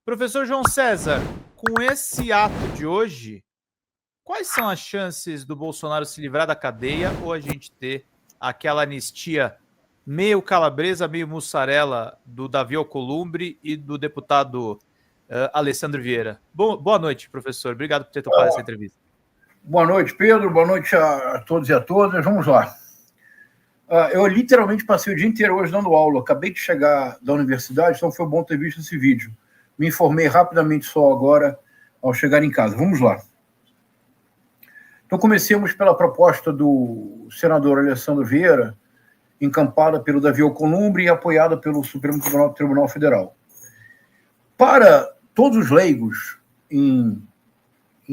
Professor João César, com esse ato de hoje, quais são as chances do Bolsonaro se livrar da cadeia ou a gente ter aquela anistia meio calabresa, meio mussarela do Davi Alcolumbre e do deputado Alessandro Vieira? Boa noite, professor. Obrigado por ter topado essa entrevista. Boa noite, Pedro. Boa noite a todos e a todas. Vamos lá. Eu literalmente passei o dia inteiro hoje dando aula. Acabei de chegar da universidade, então foi bom ter visto esse vídeo. Me informei rapidamente só agora ao chegar em casa. Vamos lá. Então, comecemos pela proposta do senador Alessandro Vieira, encampada pelo Davi Alcolumbre e apoiada pelo Supremo Tribunal Federal. Para todos os leigos em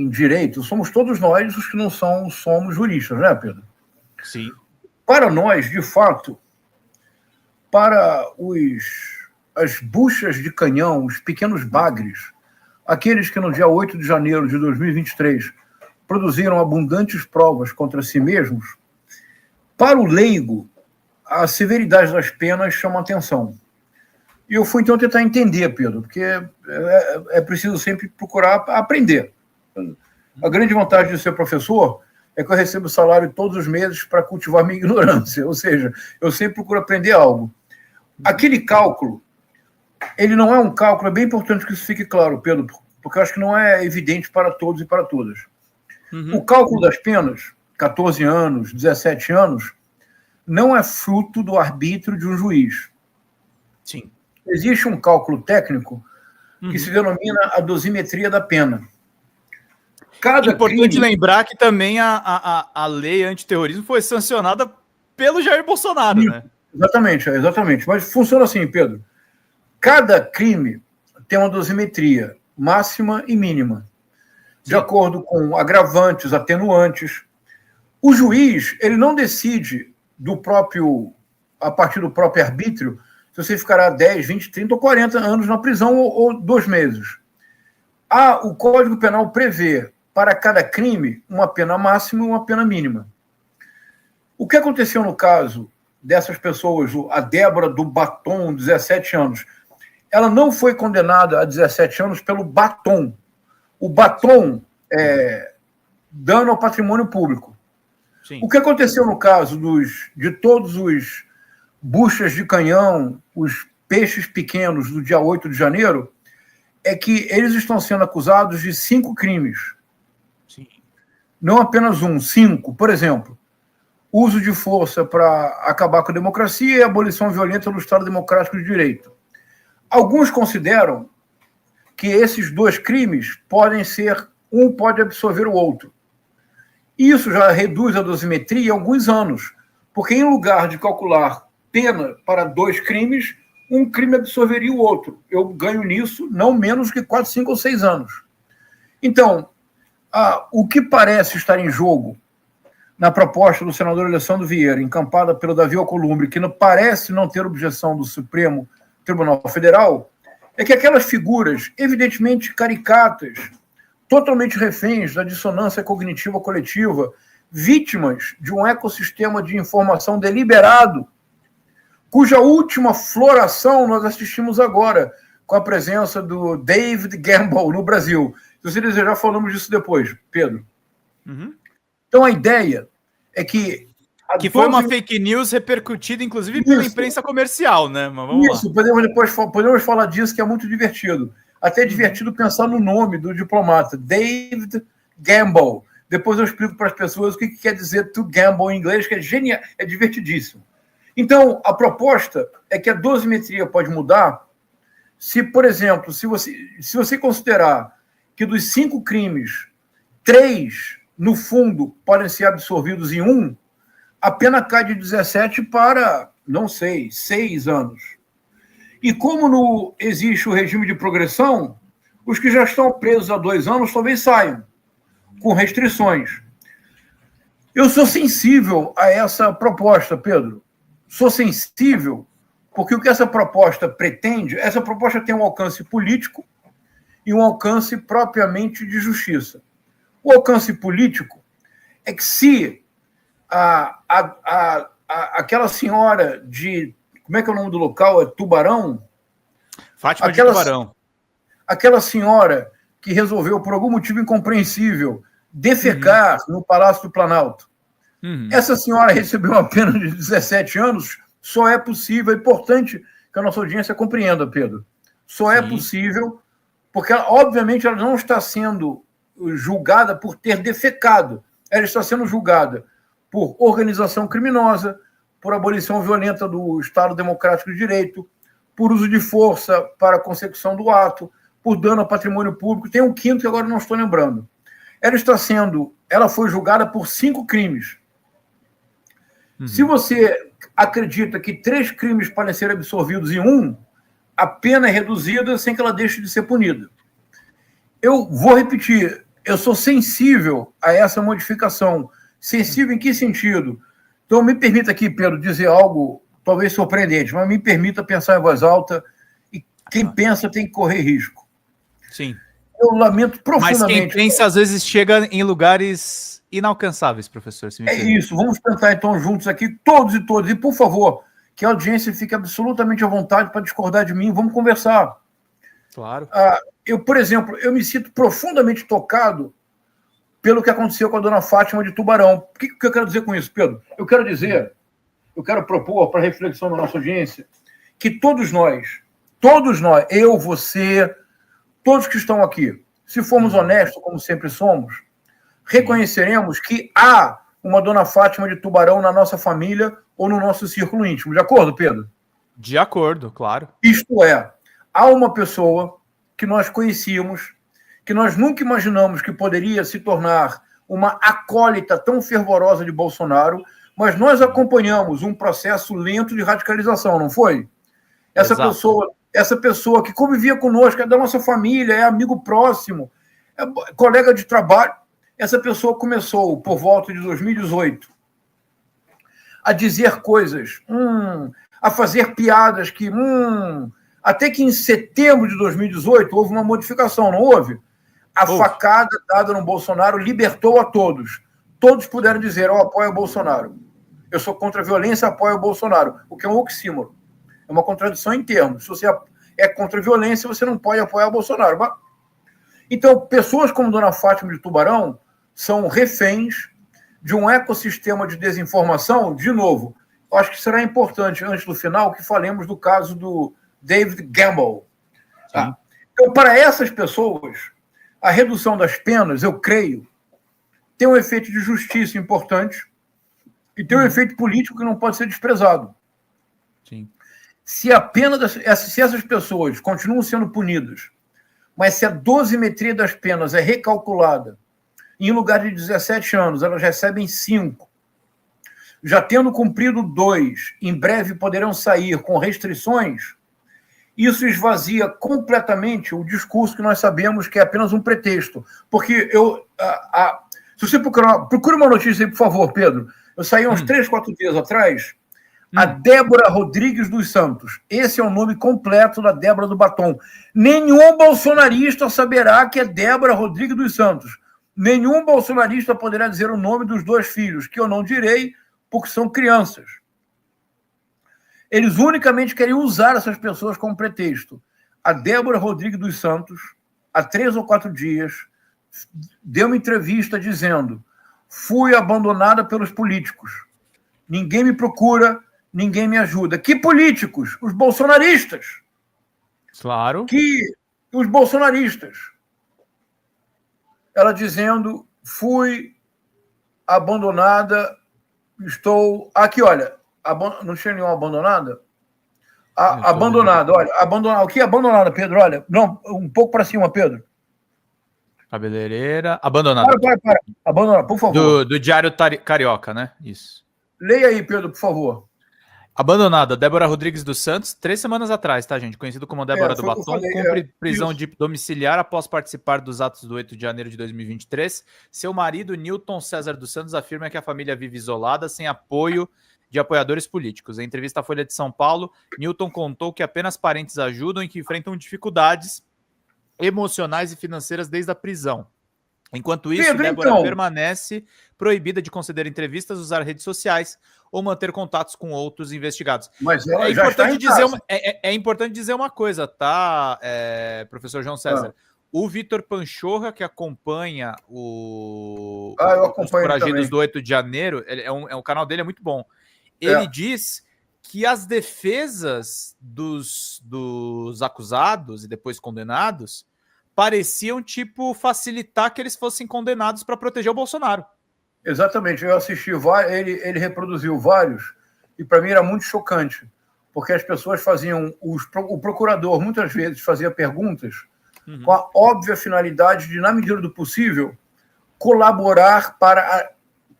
direito, somos todos nós os que não somos juristas, né, Pedro? Sim. Para nós, de fato, para as buchas de canhão, os pequenos bagres, aqueles que no dia 8 de janeiro de 2023 produziram abundantes provas contra si mesmos, para o leigo, a severidade das penas chama atenção. E eu fui então tentar entender, Pedro, porque é preciso sempre procurar aprender. A grande vantagem de ser professor é que eu recebo salário todos os meses para cultivar minha ignorância, ou seja, eu sempre procuro aprender algo. Aquele cálculo, ele não é um cálculo, é bem importante que isso fique claro, Pedro, porque eu acho que não é evidente para todos e para todas. O cálculo das penas, 14 anos, 17 anos, não é fruto do arbítrio de um juiz. Sim. Existe um cálculo técnico que se denomina a dosimetria da pena. Importante lembrar que também a lei antiterrorismo foi sancionada pelo Jair Bolsonaro, né? Exatamente. Mas funciona assim, Pedro. Cada crime tem uma dosimetria máxima e mínima, de acordo com agravantes, atenuantes. O juiz, ele não decide a partir do próprio arbítrio se você ficará 10, 20, 30 ou 40 anos na prisão ou 2 meses. O Código Penal prevê para cada crime uma pena máxima e uma pena mínima. O que aconteceu no caso dessas pessoas, a Débora do Batom, 17 anos, ela não foi condenada a 17 anos pelo batom. O batom é dano ao patrimônio público. Sim. O que aconteceu no caso de todos os buchas de canhão, os peixes pequenos do dia 8 de janeiro, é que eles estão sendo acusados de 5 crimes. Sim. Não apenas 5. Por exemplo, uso de força para acabar com a democracia e abolição violenta do Estado Democrático de Direito. Alguns consideram que esses 2 crimes podem ser, um pode absorver o outro. Isso já reduz a dosimetria em alguns anos, porque em lugar de calcular pena para 2 crimes, um crime absorveria o outro. Eu ganho nisso não menos que 4, 5 ou 6 anos. Então, o que parece estar em jogo na proposta do senador Alessandro Vieira, encampada pelo Davi Alcolumbre, que parece não ter objeção do Supremo Tribunal Federal, é que aquelas figuras evidentemente caricatas, totalmente reféns da dissonância cognitiva coletiva, vítimas de um ecossistema de informação deliberado, cuja última floração nós assistimos agora, com a presença do David Gamble no Brasil. Se você desejar, falamos disso depois, Pedro. Então, a ideia é que... foi uma fake news repercutida, inclusive, pela imprensa comercial, né? Mas vamos lá. Podemos falar disso, que é muito divertido. Até é divertido pensar no nome do diplomata, David Gamble. Depois eu explico para as pessoas o que quer dizer to gamble em inglês, que é genial, é divertidíssimo. Então, a proposta é que a dosimetria pode mudar se, por exemplo, se você considerar que dos 5 crimes, 3, no fundo, podem ser absorvidos em 1, a pena cai de 17 para, não sei, 6 anos. E como existe o regime de progressão, os que já estão presos há 2 anos talvez saiam, com restrições. Eu sou sensível a essa proposta, Pedro. Sou sensível porque o que essa proposta pretende, essa proposta tem um alcance político e um alcance propriamente de justiça. O alcance político é que se aquela senhora de... Como é que é o nome do local? É Tubarão? Fátima de Tubarão. aquela senhora que resolveu, por algum motivo incompreensível, defecar no Palácio do Planalto. Essa senhora recebeu uma pena de 17 anos, só é possível, é importante que a nossa audiência compreenda, Pedro. Só é possível, porque, obviamente, ela não está sendo julgada por ter defecado. Ela está sendo julgada por organização criminosa, por abolição violenta do Estado Democrático de Direito, por uso de força para a consecução do ato, por dano ao patrimônio público. Tem um quinto que agora não estou lembrando. Ela foi julgada por 5 crimes. Se você acredita que 3 crimes podem ser absorvidos em um, a pena é reduzida sem que ela deixe de ser punida. Eu vou repetir, eu sou sensível a essa modificação. Sensível em que sentido? Então, me permita aqui, Pedro, dizer algo talvez surpreendente, mas me permita pensar em voz alta, e quem pensa tem que correr risco. Sim. Eu lamento profundamente. Mas quem pensa, às vezes, chega em lugares inalcançáveis, professor. Se me permite. Isso, vamos tentar, então, juntos aqui, todos e todas. E, por favor, que a audiência fique absolutamente à vontade para discordar de mim, vamos conversar. Claro. Por exemplo, eu me sinto profundamente tocado pelo que aconteceu com a dona Fátima de Tubarão. O que eu quero dizer com isso, Pedro? Eu quero propor para reflexão da nossa audiência que todos nós, eu, você, todos que estão aqui, se formos honestos, como sempre somos, reconheceremos que há uma dona Fátima de Tubarão na nossa família ou no nosso círculo íntimo. De acordo, Pedro? De acordo, claro. Isto é, há uma pessoa que nós conhecíamos, que nós nunca imaginamos que poderia se tornar uma acólita tão fervorosa de Bolsonaro, mas nós acompanhamos um processo lento de radicalização, não foi? Essa pessoa que convivia conosco, é da nossa família, é amigo próximo, é colega de trabalho. Essa pessoa começou, por volta de 2018, a dizer coisas, a fazer piadas que... Até que em setembro de 2018 houve uma modificação, não houve? A facada dada no Bolsonaro libertou a todos. Todos puderam dizer, eu apoio o Bolsonaro. Eu sou contra a violência, apoio o Bolsonaro. O que é um oxímoro. É uma contradição em termos. Se você é contra a violência, você não pode apoiar o Bolsonaro. Então, pessoas como Dona Fátima de Tubarão são reféns de um ecossistema de desinformação. De novo, eu acho que será importante, antes do final, que falemos do caso do David Gamble. Então, para essas pessoas, a redução das penas, eu creio, tem um efeito de justiça importante e tem um efeito político que não pode ser desprezado. Sim. Se essas pessoas continuam sendo punidas, mas se a dosimetria das penas é recalculada, em lugar de 17 anos, elas recebem 5, já tendo cumprido 2, em breve poderão sair com restrições, isso esvazia completamente o discurso que nós sabemos que é apenas um pretexto. Porque se você procura uma notícia aí, por favor, Pedro. Eu saí uns 3, 4 dias atrás, a Débora Rodrigues dos Santos. Esse é o nome completo da Débora do Batom. Nenhum bolsonarista saberá que é Débora Rodrigues dos Santos. Nenhum bolsonarista poderá dizer o nome dos 2 filhos, que eu não direi, porque são crianças. Eles unicamente querem usar essas pessoas como pretexto. A Débora Rodrigues dos Santos, há 3 ou 4 dias, deu uma entrevista dizendo: fui abandonada pelos políticos. Ninguém me procura, ninguém me ajuda. Que políticos? Os bolsonaristas. Claro. Os bolsonaristas. Ela dizendo: fui abandonada, estou... Aqui, olha, não tinha nenhuma abandonada? Abandonada, olha. O que é abandonada, Pedro? Olha, não, um pouco para cima, Pedro. Cabeleireira. Abandonada. Para. Abandonada, por favor. Do Diário Carioca, né? Isso. Leia aí, Pedro, por favor. Abandonada. Débora Rodrigues dos Santos, 3 semanas atrás, tá, gente? Conhecido como Débora do Batom, cumpre prisão domiciliar após participar dos atos do 8 de janeiro de 2023. Seu marido, Newton César dos Santos, afirma que a família vive isolada, sem apoio de apoiadores políticos. Em entrevista à Folha de São Paulo, Newton contou que apenas parentes ajudam e que enfrentam dificuldades emocionais e financeiras desde a prisão. Enquanto isso, Pedro, Débora então, permanece proibida de conceder entrevistas, usar redes sociais ou manter contatos com outros investigados. mas É ela já está importante em dizer casa. é importante dizer uma coisa, tá, professor João César? Ah, O Vitor Panchorra, que acompanha eu os acompanho ele foragidos também. do 8 de janeiro, o canal dele é muito bom. Ele É, diz que as defesas dos acusados e depois condenados pareciam, tipo, facilitar que eles fossem condenados para proteger o Bolsonaro. exatamente. Eu assisti, ele reproduziu vários, e para mim era muito chocante, porque as pessoas faziam, o procurador muitas vezes fazia perguntas com a óbvia finalidade de, na medida do possível, colaborar para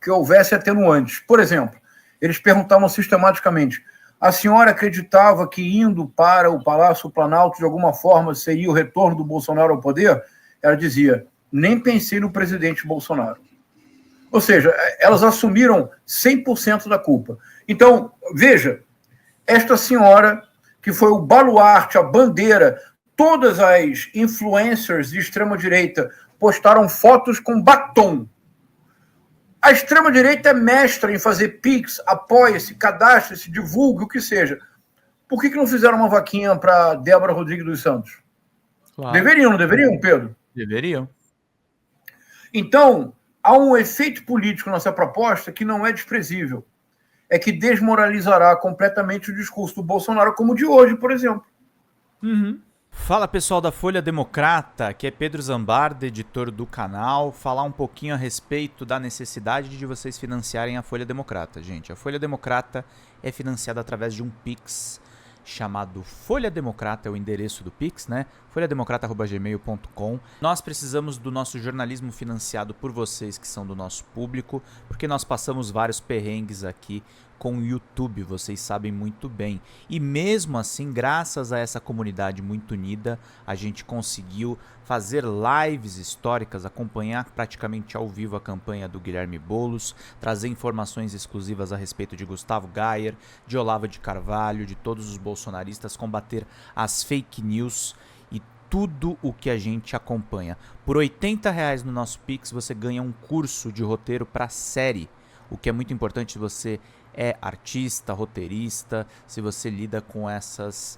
que houvesse atenuantes. Por exemplo, eles perguntavam sistematicamente: a senhora acreditava que indo para o Palácio Planalto, de alguma forma, seria o retorno do Bolsonaro ao poder? Ela dizia: nem pensei no presidente Bolsonaro. Ou seja, elas assumiram 100% da culpa. Então, veja, esta senhora, que foi o baluarte, a bandeira, todas as influencers de extrema-direita postaram fotos com batom. A extrema-direita é mestra em fazer pix, apoia-se, cadastre-se, divulgue, o que seja. Por que não fizeram uma vaquinha para Débora Rodrigues dos Santos? Claro. Deveriam, não deveriam, Pedro? Deveriam. Então, há um efeito político nessa proposta que não é desprezível. É que desmoralizará completamente o discurso do Bolsonaro, como o de hoje, por exemplo. Uhum. Fala, pessoal da Folha Democrata, aqui é Pedro Zambarda, editor do canal, falar um pouquinho a respeito da necessidade de vocês financiarem a Folha Democrata, gente. A Folha Democrata é financiada através de um Pix chamado Folha Democrata, é o endereço do Pix, né? folhademocrata@gmail.com. Nós precisamos do nosso jornalismo financiado por vocês que são do nosso público, porque nós passamos vários perrengues aqui com o YouTube, vocês sabem muito bem. E mesmo assim, graças a essa comunidade muito unida, a gente conseguiu fazer lives históricas, acompanhar praticamente ao vivo a campanha do Guilherme Boulos, trazer informações exclusivas a respeito de Gustavo Gayer, de Olavo de Carvalho, de todos os bolsonaristas, combater as fake news e tudo o que a gente acompanha. Por R$80 no nosso Pix, você ganha um curso de roteiro para série, o que é muito importante se você é artista, roteirista, se você lida com essas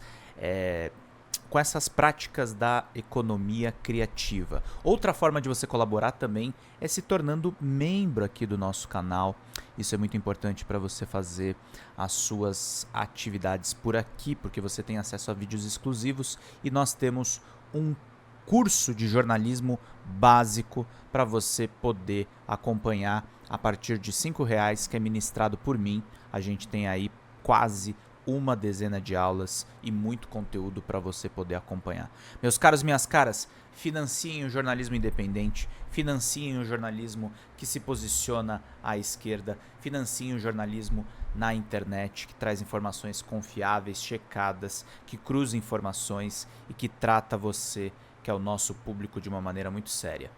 práticas da economia criativa. Outra forma de você colaborar também é se tornando membro aqui do nosso canal. Isso é muito importante para você fazer as suas atividades por aqui, porque você tem acesso a vídeos exclusivos e nós temos um curso de jornalismo básico para você poder acompanhar a partir de R$5, que é ministrado por mim. A gente tem aí quase uma dezena de aulas e muito conteúdo para você poder acompanhar. Meus caros, minhas caras, financiem o jornalismo independente, financiem o jornalismo que se posiciona à esquerda, financiem o jornalismo na internet, que traz informações confiáveis, checadas, que cruza informações e que trata você, que é o nosso público, de uma maneira muito séria.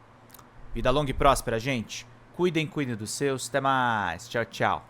Vida longa e próspera, gente. Cuidem dos seus. Até mais. Tchau, tchau.